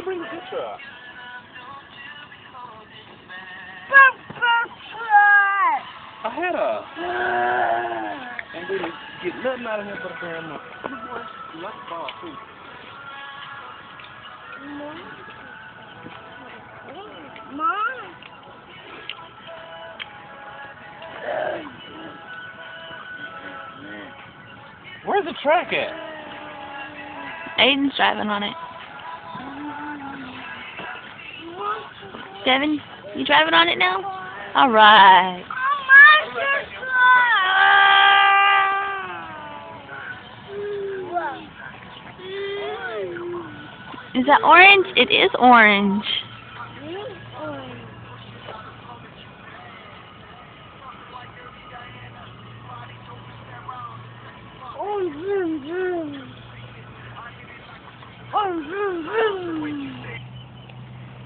bring the picture up? I had a. And we didn't get nothing out of him but a pair of nuts. Let's fall too. Mom. Where's the track at? Aiden's driving on it. Devin, you driving on it now? All right. Is that orange? It is orange.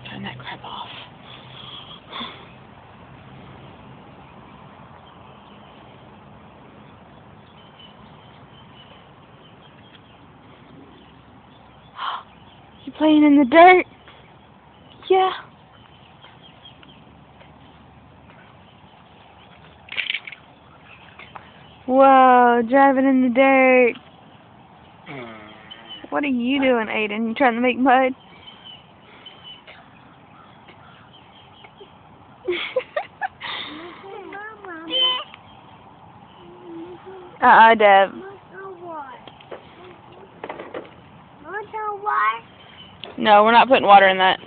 Turn that crap off. You playing in the dirt? Yeah. Whoa, driving in the dirt. What are you doing, Aiden? You trying to make mud? Dev. No, we're not putting water in that.